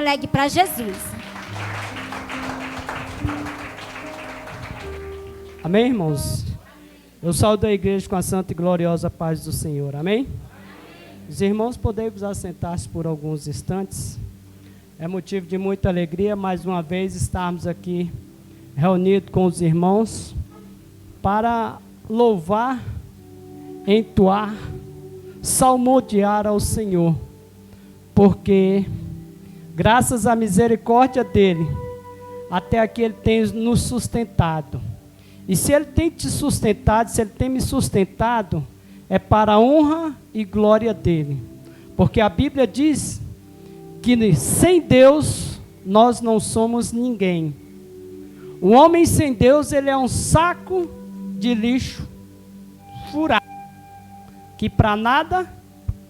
alegre para Jesus. Amém, irmãos? Eu saúdo a igreja com a santa e gloriosa paz do Senhor. Amém? Os irmãos, podemos assentar-se por alguns instantes. É motivo de muita alegria, mais uma vez, estarmos aqui reunidos com os irmãos para louvar, entoar, salmodiar ao Senhor, porque graças à misericórdia dele, até aqui ele tem nos sustentado. E se ele tem te sustentado, se ele tem me sustentado, é para a honra e glória dele. Porque a Bíblia diz que sem Deus nós não somos ninguém. O homem sem Deus, ele é um saco de lixo furado, que para nada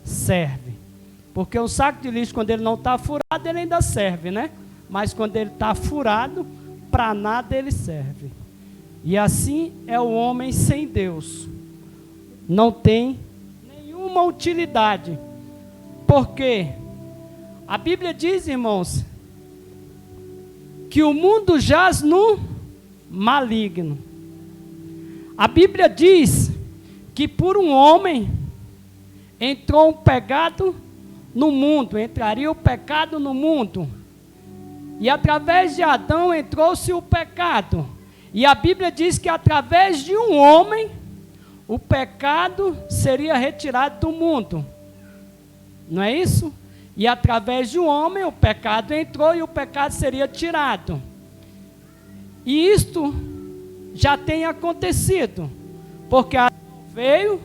serve. Porque o saco de lixo, quando ele não está furado, ele ainda serve, né? Mas quando ele está furado, para nada ele serve. E assim é o homem sem Deus. Não tem nenhuma utilidade. Porque a Bíblia diz, irmãos, que o mundo jaz no maligno. A Bíblia diz que por um homem entrou um pecado no mundo, entraria o pecado no mundo. E através de Adão entrou-se o pecado. E a Bíblia diz que através de um homem, o pecado seria retirado do mundo. Não é isso? E através de um homem, o pecado entrou e o pecado seria tirado. E isto já tem acontecido. Porque Adão veio,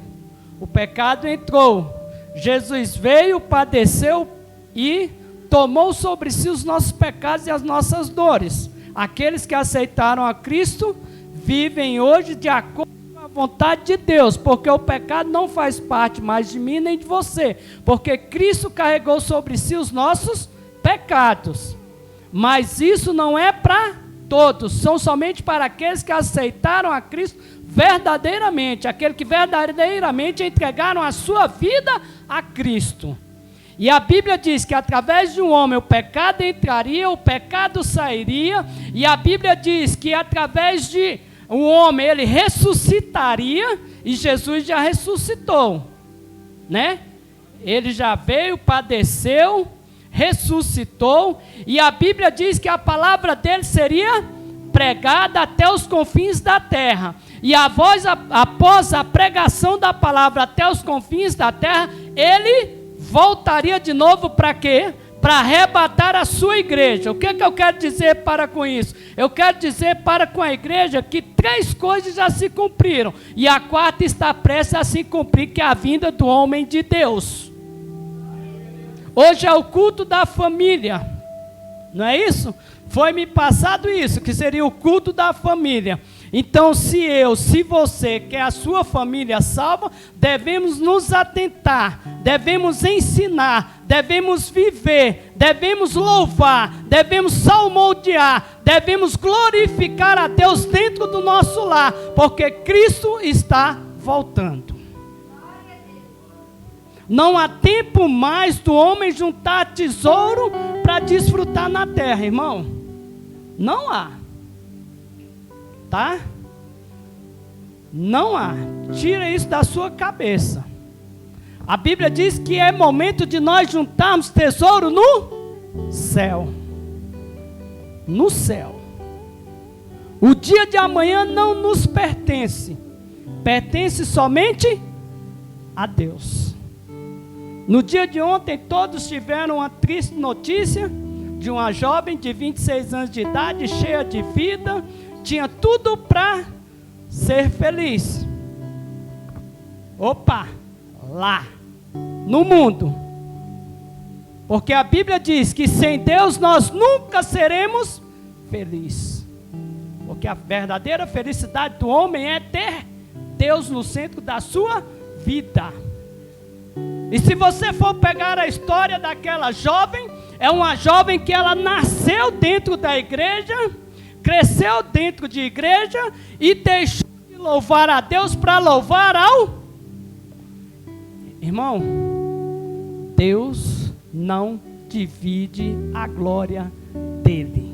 o pecado entrou. Jesus veio, padeceu e tomou sobre si os nossos pecados e as nossas dores. Aqueles que aceitaram a Cristo vivem hoje de acordo com a vontade de Deus, porque o pecado não faz parte mais de mim nem de você, porque Cristo carregou sobre si os nossos pecados. Mas isso não é para todos, são somente para aqueles que aceitaram a Cristo verdadeiramente, aqueles que verdadeiramente entregaram a sua vida a Cristo. E a Bíblia diz que através de um homem o pecado entraria, o pecado sairia. E a Bíblia diz que através de um homem ele ressuscitaria. E Jesus já ressuscitou, né? Ele já veio, padeceu, ressuscitou. E a Bíblia diz que a palavra dele seria pregada até os confins da terra. E após a pregação da palavra até os confins da terra, ele voltaria de novo para quê? Para arrebatar a sua igreja. O que eu quero dizer para com isso? Eu quero dizer para com a igreja que 3 coisas já se cumpriram. E a 4ª está prestes a se cumprir, que é a vinda do homem de Deus. Hoje é o culto da família. Não é isso? Foi-me passado isso, que seria o culto da família. Então, se você quer a sua família salva, devemos nos atentar, devemos ensinar, devemos viver, devemos louvar, devemos salmodiar, devemos glorificar a Deus dentro do nosso lar, porque Cristo está voltando. Não há tempo mais do homem juntar tesouro para desfrutar na terra, irmão. Não há. Tá? Não há. Tira isso da sua cabeça. A Bíblia diz que é momento de nós juntarmos tesouro no céu. No céu. O dia de amanhã não nos pertence. Pertence somente a Deus. No dia de ontem todos tiveram uma triste notícia de uma jovem de 26 anos de idade, cheia de vida, tinha tudo para ser feliz. Opa, lá, no mundo. Porque a Bíblia diz que sem Deus nós nunca seremos felizes. Porque a verdadeira felicidade do homem é ter Deus no centro da sua vida. E se você for pegar a história daquela jovem, é uma jovem que ela nasceu dentro da igreja, cresceu dentro de igreja e deixou de louvar a Deus para louvar ao... Irmão, Deus não divide a glória dele.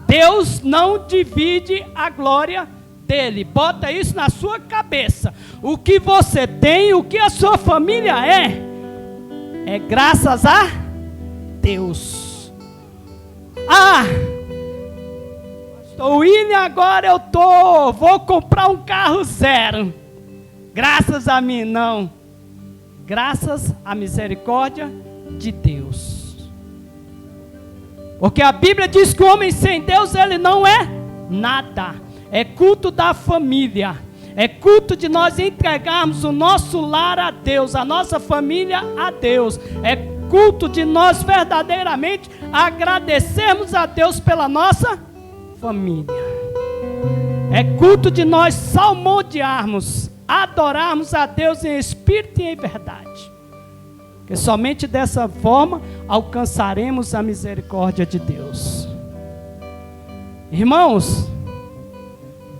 Deus não divide a glória dele. Bota isso na sua cabeça. O que você tem, o que a sua família é graças a Deus. Pastor William, agora vou comprar um carro zero. Graças a mim, não. Graças à misericórdia de Deus. Porque a Bíblia diz que o homem sem Deus, ele não é nada. É culto da família. É culto de nós entregarmos o nosso lar a Deus, a nossa família a Deus. É culto de nós verdadeiramente agradecermos a Deus pela nossa família. É culto de nós salmodiarmos, adorarmos a Deus em espírito e em verdade. Porque somente dessa forma alcançaremos a misericórdia de Deus. Irmãos,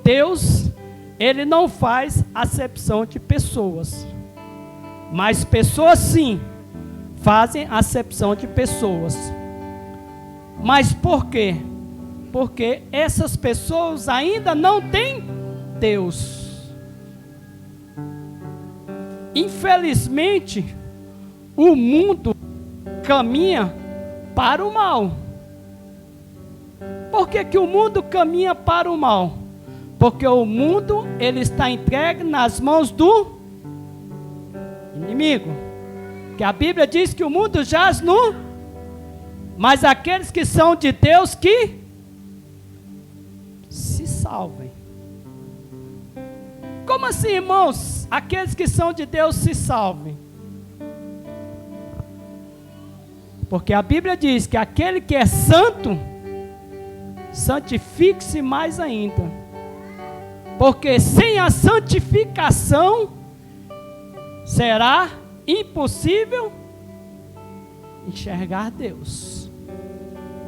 Deus, Ele não faz acepção de pessoas. Mas pessoas sim, fazem acepção de pessoas. Mas por quê? Porque essas pessoas ainda não têm Deus. Infelizmente, o mundo caminha para o mal. Por que que o mundo caminha para o mal? Porque o mundo, ele está entregue nas mãos do inimigo. Que a Bíblia diz que o mundo jaz no... Mas aqueles que são de Deus que se salvem. Como assim, irmãos? Aqueles que são de Deus se salvem. Porque a Bíblia diz que aquele que é santo, santifique-se mais ainda. Porque sem a santificação, será impossível enxergar Deus.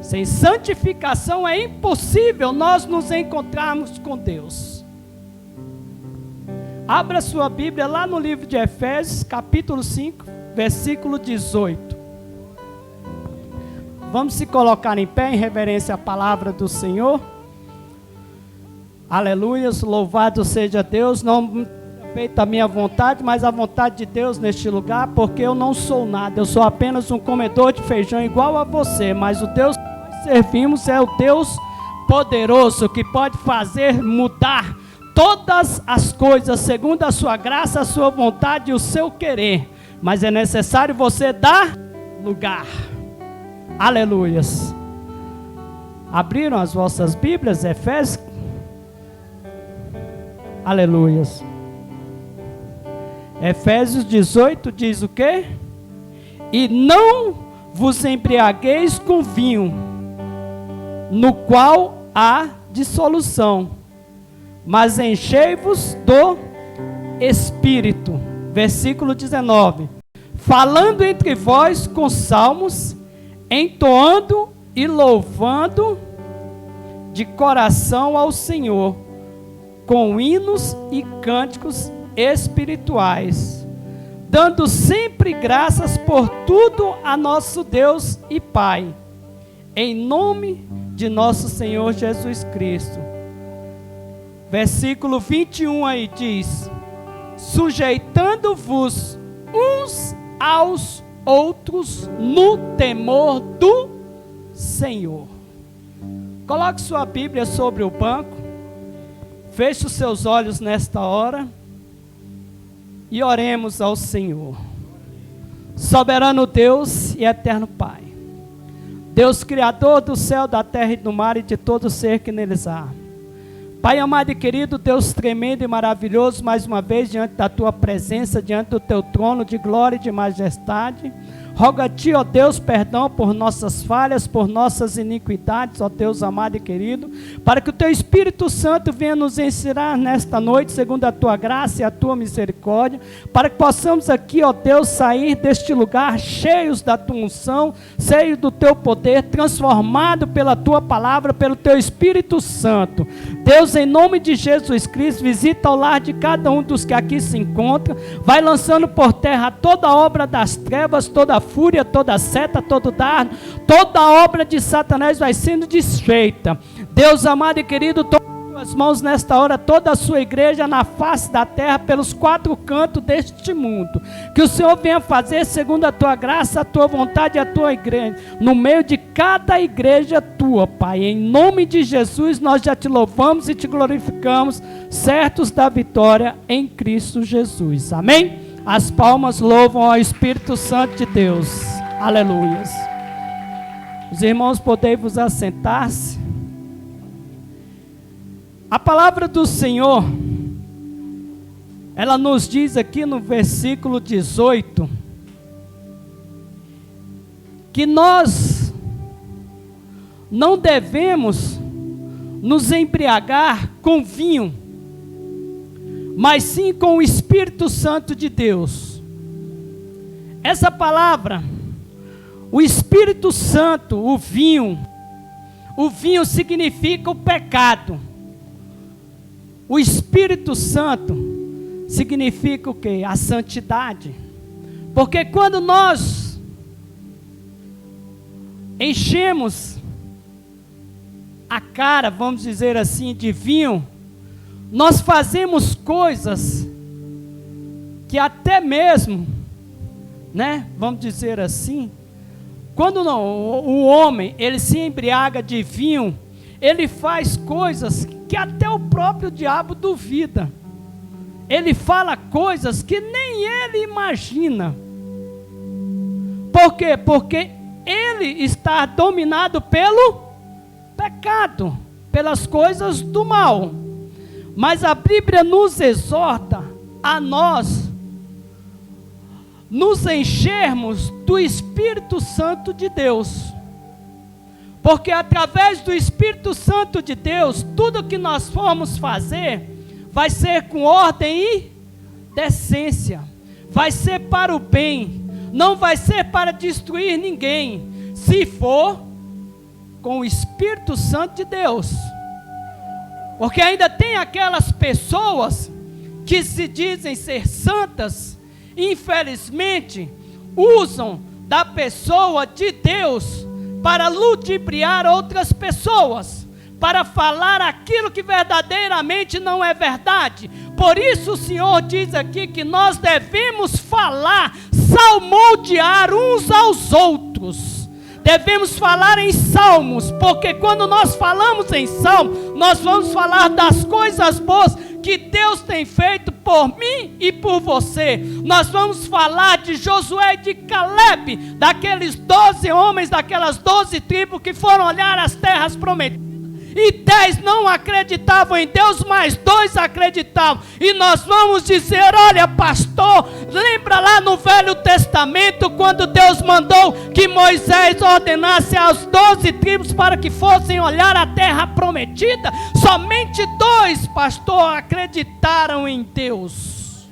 Sem santificação é impossível nós nos encontrarmos com Deus. Abra sua Bíblia lá no livro de Efésios, capítulo 5, versículo 18. Vamos se colocar em pé em reverência à palavra do Senhor. Aleluias, louvado seja Deus. Não feita a minha vontade, mas a vontade de Deus neste lugar, porque eu não sou nada, eu sou apenas um comedor de feijão igual a você, mas o Deus que nós servimos é o Deus poderoso, que pode fazer mudar todas as coisas, segundo a sua graça, a sua vontade e o seu querer, mas é necessário você dar lugar. Aleluias. Abriram as vossas Bíblias, Efésios? Aleluias. Efésios 18 diz o quê? E não vos embriagueis com vinho, no qual há dissolução, mas enchei-vos do Espírito. Versículo 19. Falando entre vós com salmos, entoando e louvando de coração ao Senhor, com hinos e cânticos espirituais, dando sempre graças por tudo a nosso Deus e Pai, em nome de nosso Senhor Jesus Cristo. Versículo 21 aí diz: sujeitando-vos uns aos outros no temor do Senhor. Coloque sua Bíblia sobre o banco, feche os seus olhos nesta hora e oremos ao Senhor. Soberano Deus e eterno Pai, Deus Criador do céu, da terra e do mar e de todo ser que neles há. Pai amado e querido, Deus tremendo e maravilhoso, mais uma vez diante da Tua presença, diante do Teu trono de glória e de majestade, rogo a Ti, ó Deus, perdão por nossas falhas, por nossas iniquidades, ó Deus amado e querido, para que o Teu Espírito Santo venha nos ensinar nesta noite, segundo a Tua graça e a Tua misericórdia, para que possamos aqui, ó Deus, sair deste lugar cheios da Tua unção, cheios do Teu poder, transformado pela Tua palavra, pelo Teu Espírito Santo. Deus, em nome de Jesus Cristo, visita o lar de cada um dos que aqui se encontram, vai lançando por terra toda a obra das trevas, toda a fúria, toda a seta, todo dardo, toda a obra de Satanás vai sendo desfeita. Deus amado e querido, as mãos nesta hora, toda a sua igreja na face da terra, pelos 4 cantos deste mundo, que o Senhor venha fazer segundo a tua graça, a tua vontade e a tua igreja, no meio de cada igreja tua, Pai, em nome de Jesus, nós já te louvamos e te glorificamos, certos da vitória em Cristo Jesus, amém? As palmas louvam ao Espírito Santo de Deus, aleluias. Os irmãos, podem vos assentar-se. A palavra do Senhor, ela nos diz aqui no versículo 18, que nós não devemos nos embriagar com vinho, mas sim com o Espírito Santo de Deus. Essa palavra, o Espírito Santo, o vinho significa o pecado. O Espírito Santo significa o quê? A santidade. Porque quando nós enchemos a cara, vamos dizer assim, de vinho, nós fazemos coisas que até mesmo, né, vamos dizer assim, quando não, o homem, ele se embriaga de vinho, ele faz coisas que até o próprio diabo duvida. Ele fala coisas que nem ele imagina. Por quê? Porque ele está dominado pelo pecado, pelas coisas do mal. Mas a Bíblia nos exorta a nós nos enchermos do Espírito Santo de Deus. Porque através do Espírito Santo de Deus, tudo que nós formos fazer, vai ser com ordem e decência, vai ser para o bem, não vai ser para destruir ninguém, se for com o Espírito Santo de Deus. Porque ainda tem aquelas pessoas que se dizem ser santas, infelizmente, usam da pessoa de Deus para ludibriar outras pessoas, para falar aquilo que verdadeiramente não é verdade. Por isso o Senhor diz aqui que nós devemos falar, salmodiar uns aos outros. Devemos falar em salmos, porque quando nós falamos em salmo, nós vamos falar das coisas boas que Deus tem feito por mim e por você. Nós vamos falar de Josué e de Caleb, daqueles 12 homens, daquelas 12 tribos que foram olhar as terras prometidas. E 10 não acreditavam em Deus, mas 2 acreditavam. E nós vamos dizer: olha, pastor, lembra lá no Velho Testamento, quando Deus mandou que Moisés ordenasse às 12 tribos para que fossem olhar a terra prometida? Somente 2, pastor, acreditaram em Deus.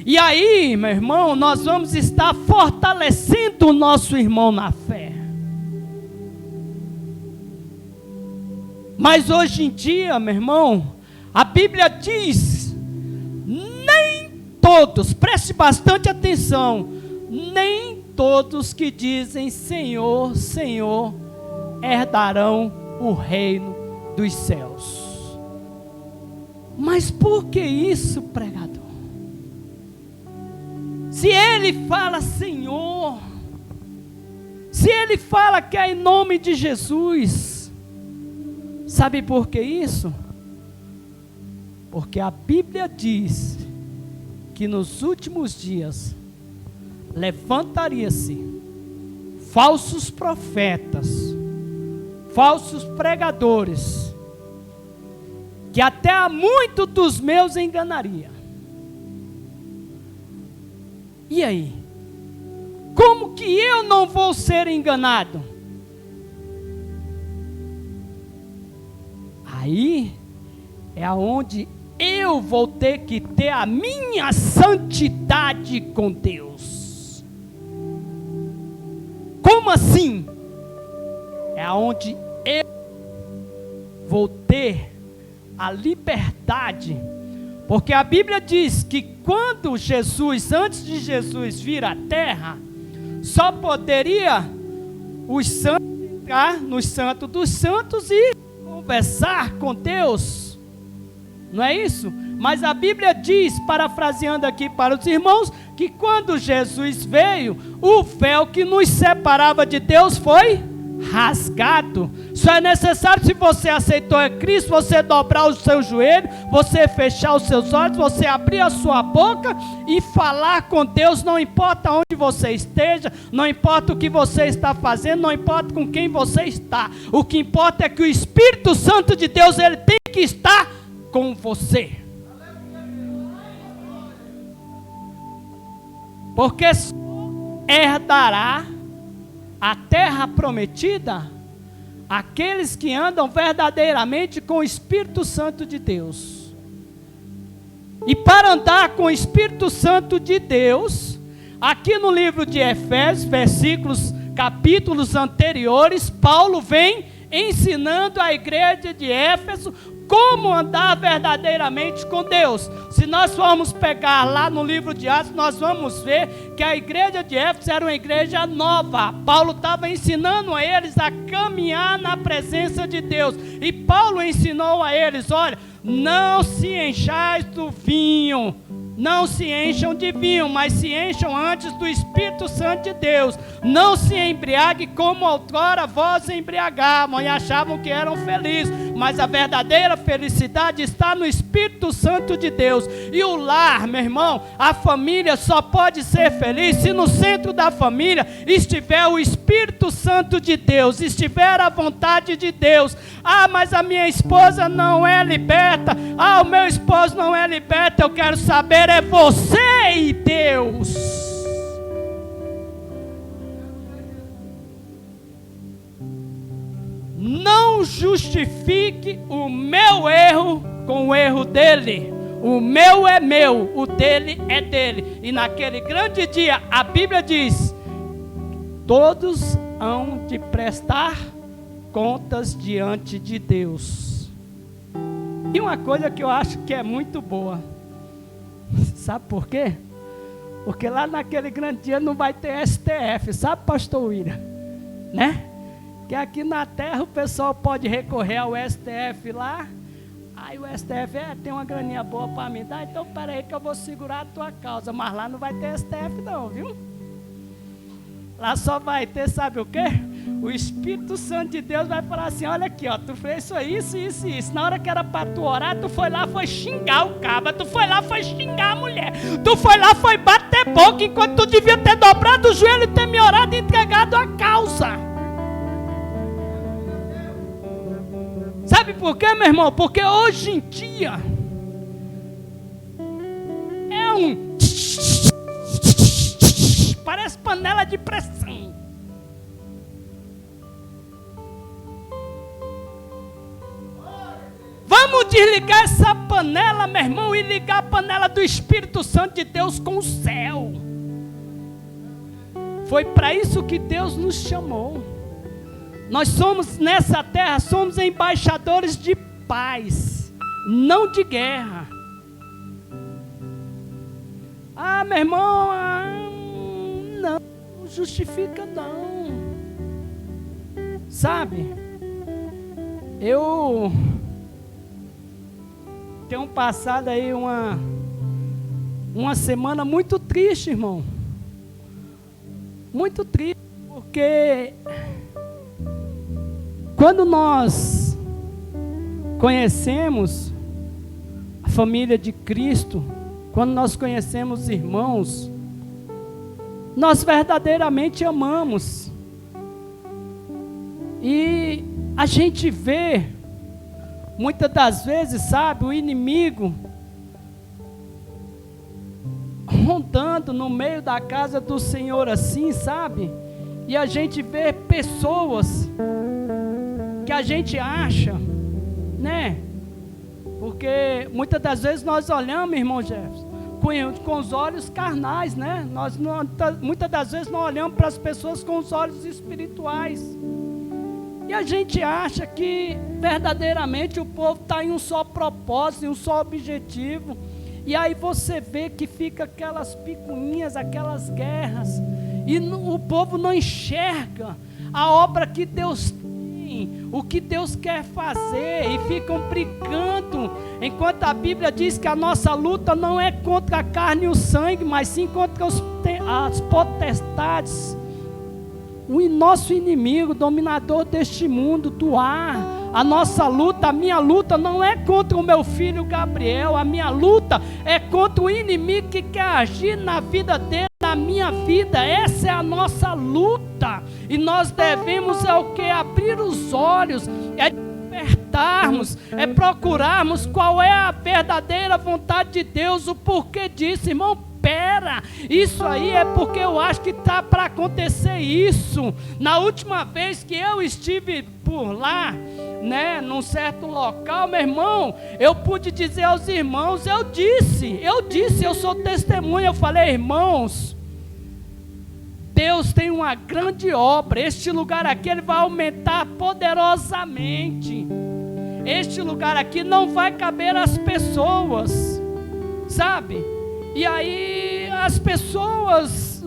E aí, meu irmão, nós vamos estar fortalecendo o nosso irmão na fé. Mas hoje em dia, meu irmão, a Bíblia diz, nem todos, preste bastante atenção, nem todos que dizem Senhor, Senhor, herdarão o reino dos céus. Mas por que isso, pregador? Se ele fala Senhor, se ele fala que é em nome de Jesus, sabe por que isso? Porque a Bíblia diz que nos últimos dias levantaria-se falsos profetas, falsos pregadores, que até a muitos dos meus enganaria. E aí? Como que eu não vou ser enganado? Aí é aonde eu vou ter que ter a minha santidade com Deus. Como assim? É aonde eu vou ter a liberdade, porque a Bíblia diz que quando Jesus, antes de Jesus vir à terra, só poderia os santos entrar no Santo dos Santos e conversar com Deus, não é isso? Mas a Bíblia diz, parafraseando aqui para os irmãos, que quando Jesus veio, o véu que nos separava de Deus foi rasgado. Só é necessário, se você aceitou a Cristo, você dobrar o seu joelho, você fechar os seus olhos, você abrir a sua boca e falar com Deus, não importa onde você esteja, não importa o que você está fazendo, não importa com quem você está. O que importa é que o Espírito Santo de Deus, ele tem que estar com você. Porque herdará a terra prometida aqueles que andam verdadeiramente com o Espírito Santo de Deus. E para andar com o Espírito Santo de Deus, aqui no livro de Efésios, capítulos anteriores, Paulo vem ensinando a igreja de Éfeso como andar verdadeiramente com Deus. Se nós formos pegar lá no livro de Atos, nós vamos ver que a igreja de Éfeso era uma igreja nova. Paulo estava ensinando a eles a caminhar na presença de Deus. E Paulo ensinou a eles, olha, não se enchais do vinho, não se encham de vinho, mas se encham antes do Espírito Santo de Deus. Não se embriague como outrora vós embriagavam e achavam que eram felizes, mas a verdadeira felicidade está no Espírito Santo de Deus. E o lar, meu irmão, a família só pode ser feliz se no centro da família estiver o Espírito Santo de Deus, estiver a vontade de Deus. Ah, mas a minha esposa não é liberta, ah, o meu esposo não é liberto. Eu quero saber, é você e Deus. Não justifique o meu erro com o erro dele. O meu é meu, o dele é dele. E naquele grande dia, a Bíblia diz, todos hão de prestar contas diante de Deus. E uma coisa que eu acho que é muito boa, sabe por quê? Porque lá naquele grande dia não vai ter STF, sabe, pastor William? Né? Que aqui na terra o pessoal pode recorrer ao STF lá, aí o STF tem uma graninha boa para mim, tá? Então peraí que eu vou segurar a tua causa, mas lá não vai ter STF não, viu? Lá só vai ter, sabe o quê? O Espírito Santo de Deus vai falar assim, olha aqui, ó, tu fez isso, isso e isso. Na hora que era para tu orar, tu foi lá, foi xingar o cabra, tu foi lá, foi xingar a mulher, tu foi lá, foi bater boca, enquanto tu devia ter dobrado o joelho e ter me orado e entregado a causa. Sabe por quê, meu irmão? Porque hoje em dia é parece panela de pressão. Vamos desligar essa panela, meu irmão, e ligar a panela do Espírito Santo de Deus com o céu. Foi para isso que Deus nos chamou. Nós somos, nessa terra, somos embaixadores de paz, não de guerra. Ah, meu irmão, não justifica não. Sabe, eu tenho passado aí uma semana muito triste, irmão. Muito triste, porque quando nós conhecemos a família de Cristo, quando nós conhecemos irmãos, nós verdadeiramente amamos. E a gente vê, muitas das vezes, sabe, o inimigo rondando no meio da casa do Senhor assim, sabe? E a gente vê pessoas que a gente acha, né? Porque muitas das vezes nós olhamos, irmão Jefferson, com os olhos carnais, né? Nós muitas das vezes não olhamos para as pessoas com os olhos espirituais. E a gente acha que verdadeiramente o povo está em um só propósito, em um só objetivo. E aí você vê que fica aquelas picuinhas, aquelas guerras. E o povo não enxerga a obra que Deus tem, o que Deus quer fazer. E ficam brigando. Enquanto a Bíblia diz que a nossa luta não é contra a carne e o sangue, mas sim contra as potestades. O nosso inimigo, dominador deste mundo, do ar. A nossa luta, a minha luta não é contra o meu filho Gabriel. A minha luta é contra o inimigo que quer agir na vida dele, na minha vida. Essa é a nossa luta. E nós devemos abrir os olhos, despertarmos, procurarmos qual é a verdadeira vontade de Deus, o porquê disso, irmão. Isso aí é porque eu acho que está para acontecer isso. Na última vez que eu estive por lá, né, num certo local, meu irmão, eu pude dizer aos irmãos, eu disse, eu sou testemunha, eu falei, irmãos, Deus tem uma grande obra, este lugar aqui ele vai aumentar poderosamente, este lugar aqui não vai caber as pessoas, sabe? E aí as pessoas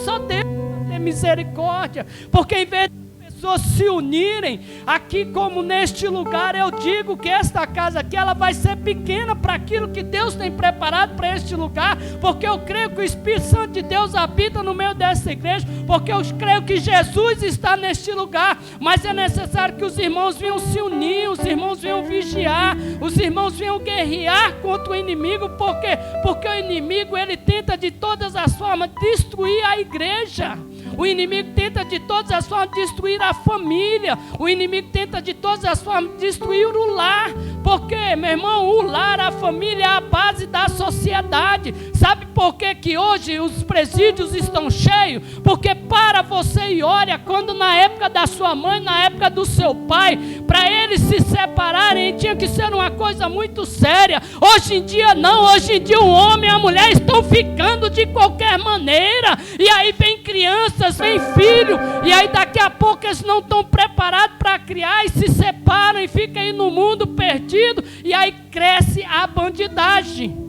só Deus tem misericórdia, porque em vez de pessoas se unirem, aqui como neste lugar, eu digo que esta casa aqui, ela vai ser pequena para aquilo que Deus tem preparado para este lugar, porque eu creio que o Espírito Santo de Deus habita no meio dessa igreja, porque eu creio que Jesus está neste lugar, mas é necessário que os irmãos venham se unir, os irmãos venham vigiar, os irmãos venham guerrear contra o inimigo, porque o inimigo, ele tenta de todas as formas destruir a igreja. O inimigo tenta de todas as formas destruir a família. O inimigo tenta de todas as formas destruir o lar. Porque, meu irmão, o lar, a família é a base da sociedade. Sabe por que hoje os presídios estão cheios? Porque para você e olha, quando na época da sua mãe, na época do seu pai, para eles se separarem, tinha que ser uma coisa muito séria. Hoje em dia não, hoje em dia o homem e a mulher estão ficando de qualquer maneira. E aí vem crianças, vem filho, e aí daqui a pouco eles não estão preparados para criar e se separam e ficam aí no mundo perdido, e aí cresce a bandidagem.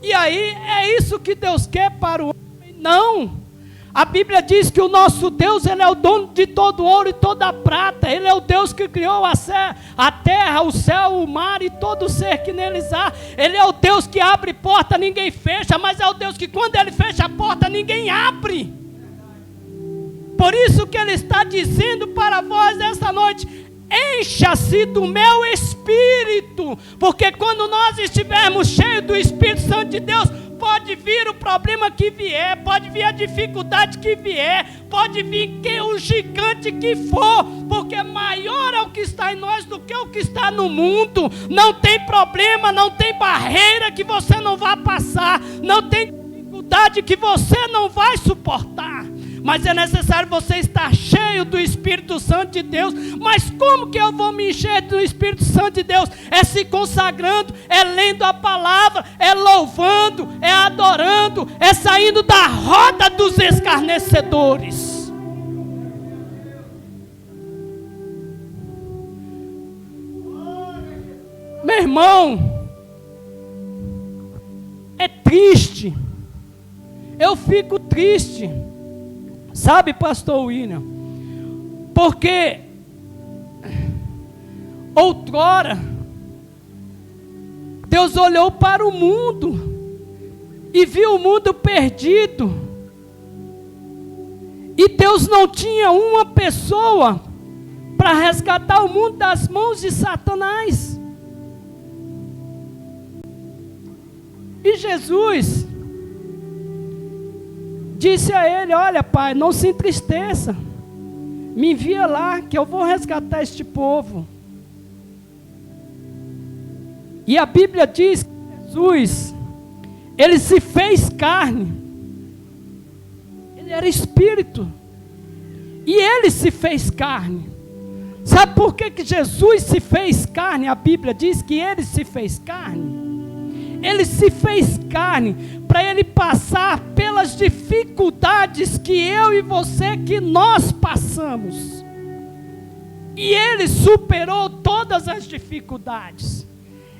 E aí é isso que Deus quer para o homem? Não. A Bíblia diz que o nosso Deus, ele é o dono de todo ouro e toda a prata. Ele é o Deus que criou a terra, o céu, o mar e todo ser que neles há. Ele é o Deus que abre porta, ninguém fecha, mas é o Deus que quando ele fecha a porta, ninguém abre. Por isso que ele está dizendo para vós esta noite, encha-se do meu Espírito, porque quando nós estivermos cheios do Espírito Santo de Deus, pode vir o problema que vier, pode vir a dificuldade que vier, pode vir o gigante que for, porque maior é o que está em nós do que o que está no mundo. Não tem problema, não tem barreira que você não vá passar, não tem dificuldade que você não vai suportar. Mas é necessário você estar cheio do Espírito Santo de Deus. Mas como que eu vou me encher do Espírito Santo de Deus? É se consagrando, é lendo a palavra, é louvando, é adorando, é saindo da roda dos escarnecedores. Meu irmão, é triste. Eu fico triste. Sabe, pastor William, porque outrora Deus olhou para o mundo e viu o mundo perdido, e Deus não tinha uma pessoa para resgatar o mundo das mãos de Satanás. E Jesus disse a ele: olha, pai, não se entristeça, me envia lá que eu vou resgatar este povo. E a Bíblia diz que Jesus, ele se fez carne, ele era espírito, e ele se fez carne. Sabe por que Jesus se fez carne? A Bíblia diz que ele se fez carne. Ele se fez carne para Ele passar pelas dificuldades que eu e você, que nós passamos. E Ele superou todas as dificuldades.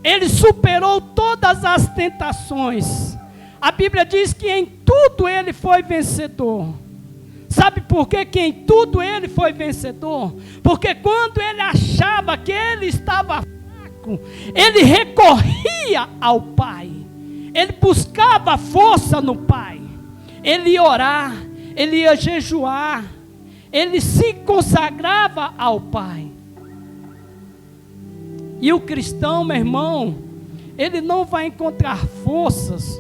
Ele superou todas as tentações. A Bíblia diz que em tudo Ele foi vencedor. Sabe por quê que em tudo Ele foi vencedor? Porque quando Ele achava que Ele estava fraco, Ele recorria ao Pai. Ele buscava força no Pai. Ele ia orar, Ele ia jejuar, Ele se consagrava ao Pai. E o cristão, meu irmão, ele não vai encontrar forças,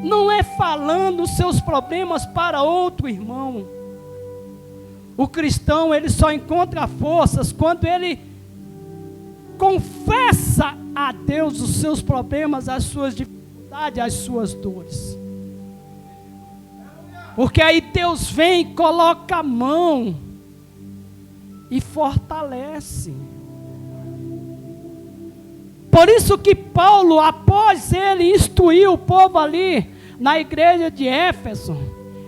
não é falando os seus problemas para outro irmão. O cristão, ele só encontra forças quando ele confessa a Deus os seus problemas, as suas dificuldades, as suas dores. Porque aí Deus vem, coloca a mão e fortalece. Por isso que Paulo, após ele instruir o povo ali na igreja de Éfeso,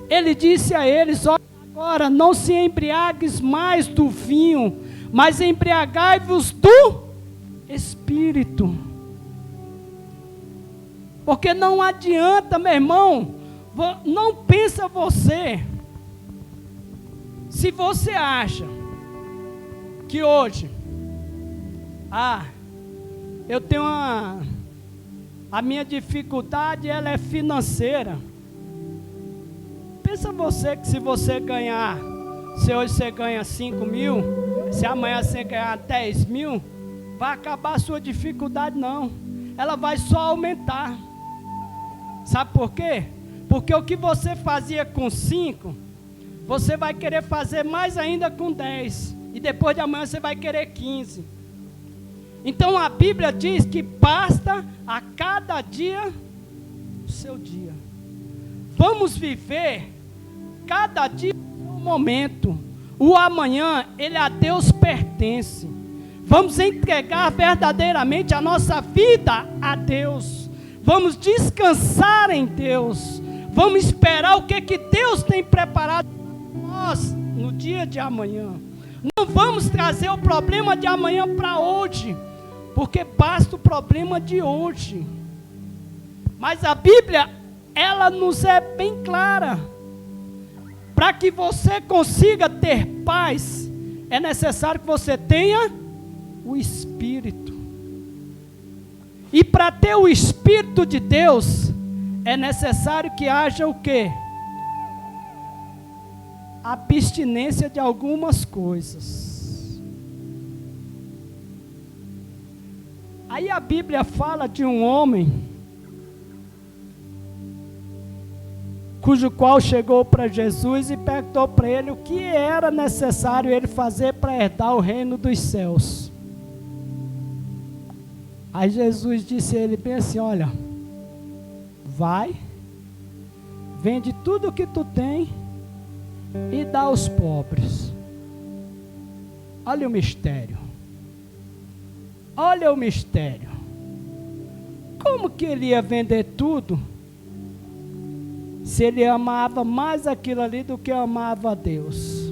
ele disse a eles: olha, agora não se embriagues mais do vinho, mas embriagai-vos do Espírito. Porque não adianta, meu irmão, não pensa você, se você acha que hoje, eu tenho a minha dificuldade, ela é financeira. Pensa você que se você ganhar, se hoje você ganha 5 mil, se amanhã você ganhar 10 mil, vai acabar a sua dificuldade? Não, ela vai só aumentar. Sabe por quê? Porque o que você fazia com 5, você vai querer fazer mais ainda com 10, e depois de amanhã você vai querer 15. Então a Bíblia diz que basta a cada dia o seu dia. Vamos viver cada dia um momento. O amanhã, ele a Deus pertence. Vamos entregar verdadeiramente a nossa vida a Deus. Vamos descansar em Deus. Vamos esperar o que Deus tem preparado para nós no dia de amanhã. Não vamos trazer o problema de amanhã para hoje, porque basta o problema de hoje. Mas a Bíblia, ela nos é bem clara. Para que você consiga ter paz, é necessário que você tenha o Espírito. E para ter o Espírito de Deus, é necessário que haja o quê? Abstinência de algumas coisas. Aí a Bíblia fala de um homem cujo qual chegou para Jesus e perguntou para ele o que era necessário ele fazer para herdar o reino dos céus. Aí Jesus disse a ele bem assim: olha, vai, vende tudo o que tu tem e dá aos pobres. Olha o mistério. Olha o mistério. Como que ele ia vender tudo se ele amava mais aquilo ali do que amava a Deus?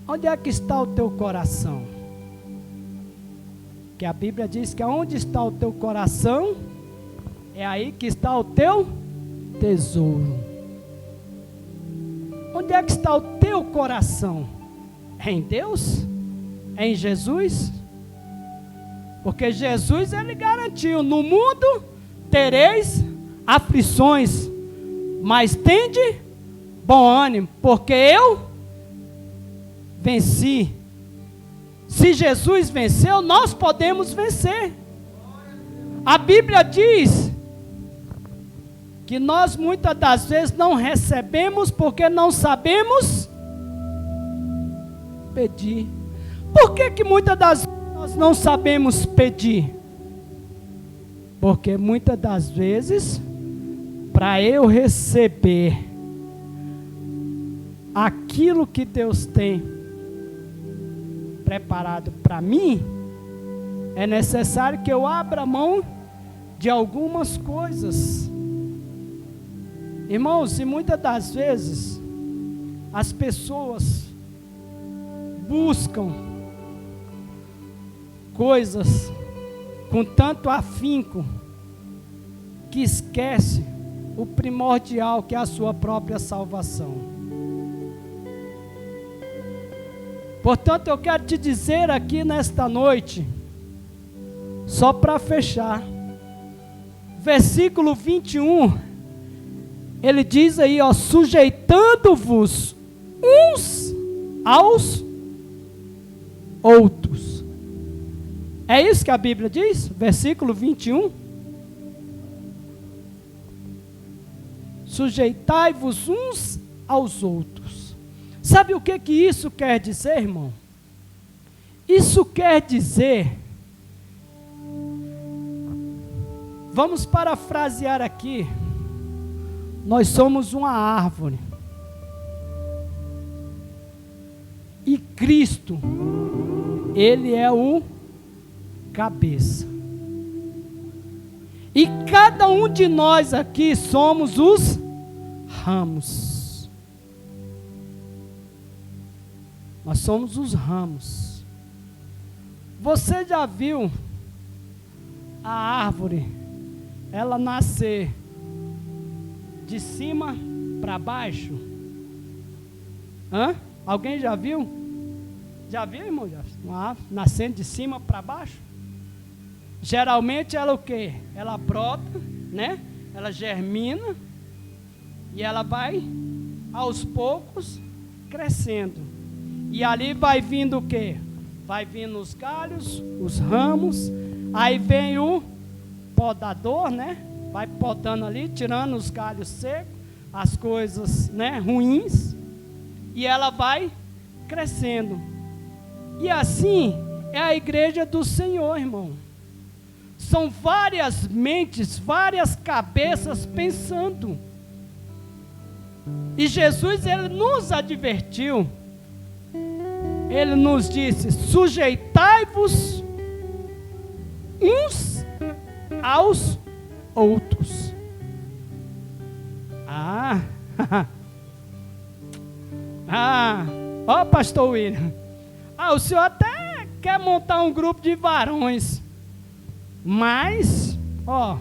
Onde é que está o teu coração? Que a Bíblia diz que aonde está o teu coração, é aí que está o teu tesouro. Onde é que está o teu coração? É em Deus? É em Jesus? Porque Jesus, ele garantiu: no mundo tereis aflições, mas tende bom ânimo, porque eu venci. Se Jesus venceu, nós podemos vencer. A Bíblia diz que nós muitas das vezes não recebemos porque não sabemos pedir. Por que muitas das vezes nós não sabemos pedir? Porque muitas das vezes, para eu receber aquilo que Deus tem preparado para mim, é necessário que eu abra mão de algumas coisas. Irmãos, e muitas das vezes as pessoas buscam coisas com tanto afinco que esquece o primordial, que é a sua própria salvação. Portanto, eu quero te dizer aqui nesta noite, só para fechar, versículo 21, ele diz aí, ó, sujeitando-vos uns aos outros. É isso que a Bíblia diz? Versículo 21. Sujeitai-vos uns aos outros. Sabe o que isso quer dizer, irmão? Isso quer dizer, vamos parafrasear aqui, nós somos uma árvore. E Cristo, Ele é o cabeça. E cada um de nós aqui somos os ramos. Nós somos os ramos. Você já viu a árvore, ela nascer de cima para baixo? Hã? Alguém já viu? Já viu, irmão? Uma árvore nascendo de cima para baixo? Geralmente ela o quê? Ela brota, né? Ela germina e ela vai aos poucos crescendo. E ali vai vindo o quê? Vai vindo os galhos, os ramos, aí vem o podador, né? Vai podando ali, tirando os galhos secos, as coisas, né, ruins, e ela vai crescendo. E assim é a igreja do Senhor, irmão. São várias mentes, várias cabeças pensando. E Jesus, Ele nos advertiu. Ele nos disse, sujeitai-vos uns aos outros. Ó, pastor William. O senhor até quer montar um grupo de varões. Mas, ó,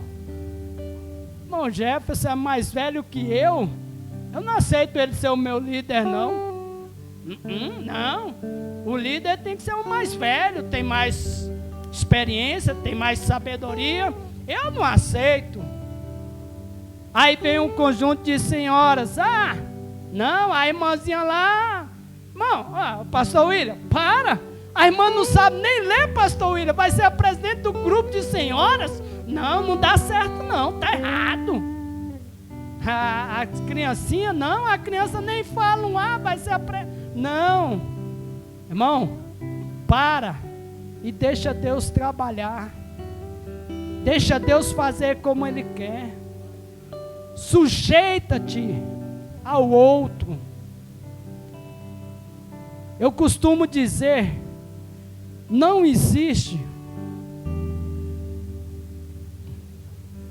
irmão Jefferson é mais velho que eu não aceito ele ser o meu líder, não. Não, o líder tem que ser o mais velho, tem mais experiência, tem mais sabedoria. Eu não aceito. Aí vem um conjunto de senhoras, não, a irmãzinha lá, irmão, pastor William, para. A irmã não sabe nem ler, pastor William, vai ser a presidente do grupo de senhoras? Não dá certo não, está errado. A criancinha, não, a criança nem fala, vai ser a Não, irmão, para e deixa Deus trabalhar. Deixa Deus fazer como Ele quer. Sujeita-te ao outro. Eu costumo dizer, não existe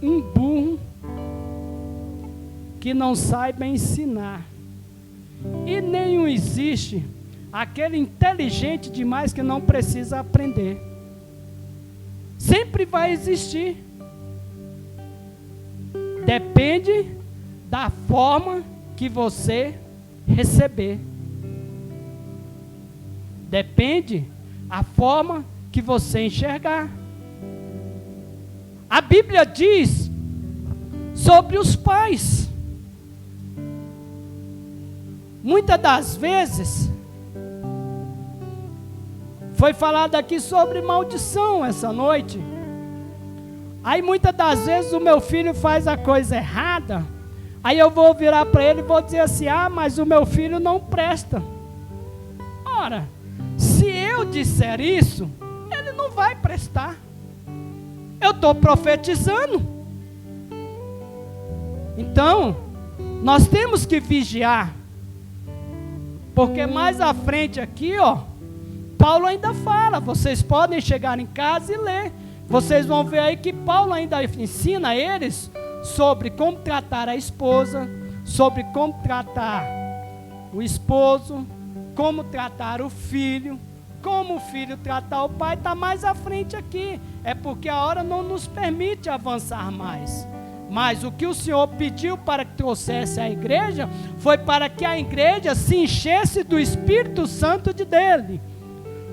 um burro que não saiba ensinar. E nem existe aquele inteligente demais que não precisa aprender. Sempre vai existir. Depende da forma que você receber. Depende a forma que você enxergar. A Bíblia diz sobre os pais. Muitas das vezes foi falado aqui sobre maldição essa noite. Aí muitas das vezes o meu filho faz a coisa errada. Aí eu vou virar para ele e vou dizer assim, mas o meu filho não presta. Ora, se eu disser isso, ele não vai prestar. Eu estou profetizando. Então, nós temos que vigiar. Porque mais à frente aqui, Paulo ainda fala, vocês podem chegar em casa e ler. Vocês vão ver aí que Paulo ainda ensina eles sobre como tratar a esposa, sobre como tratar o esposo, como tratar o filho, como o filho tratar o pai. Está mais à frente aqui. É porque a hora não nos permite avançar mais. Mas o que o Senhor pediu para que trouxesse a igreja foi para que a igreja se enchesse do Espírito Santo dele.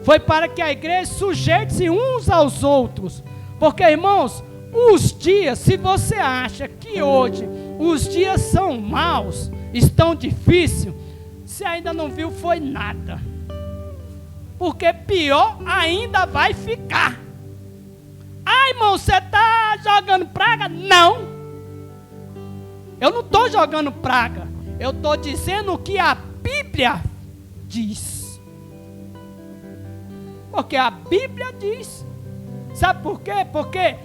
Foi para que a igreja sujeite-se uns aos outros. Porque, irmãos, os dias, se você acha que hoje os dias são maus, estão difíceis, você ainda não viu, foi nada. Porque pior ainda vai ficar. Ah, irmão, você está jogando praga? Não. Eu não estou jogando praga. Eu estou dizendo o que a Bíblia diz. Porque a Bíblia diz. Sabe por quê? Porque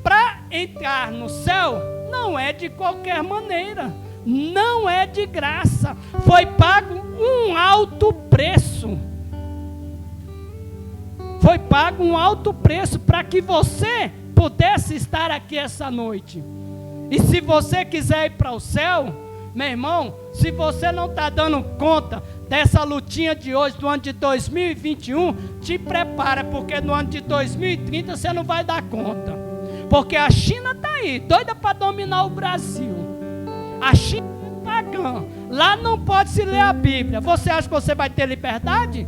para entrar no céu não é de qualquer maneira. Não é de graça. Foi pago um alto preço. Foi pago um alto preço para que você pudesse estar aqui essa noite. E se você quiser ir para o céu, meu irmão, se você não está dando conta dessa lutinha de hoje, do ano de 2021, te prepara, porque no ano de 2030 você não vai dar conta. Porque a China está aí, doida para dominar o Brasil. A China é pagã. Lá não pode se ler a Bíblia. Você acha que você vai ter liberdade?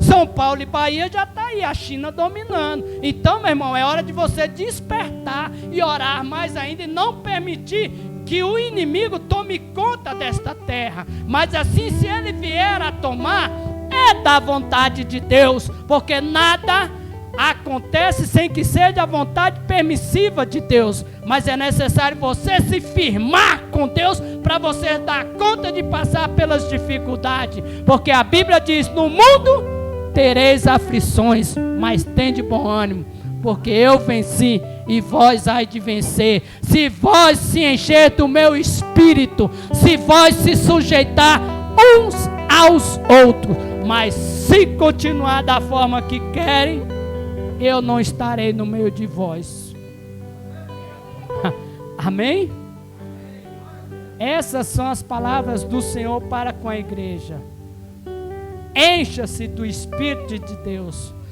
São Paulo e Bahia já está aí, a China dominando. Então, meu irmão, é hora de você despertar e orar mais ainda e não permitir que o inimigo tome conta desta terra. Mas assim, se ele vier a tomar, é da vontade de Deus, porque nada acontece sem que seja a vontade permissiva de Deus. Mas é necessário você se firmar com Deus para você dar conta de passar pelas dificuldades. Porque a Bíblia diz: no mundo tereis aflições, mas tende bom ânimo, porque eu venci e vós há de vencer. Se vós se encher do meu espírito, se vós se sujeitar uns aos outros, mas se continuar da forma que querem, eu não estarei no meio de vós. Amém? Essas são as palavras do Senhor para com a igreja. Encha-se do Espírito de Deus.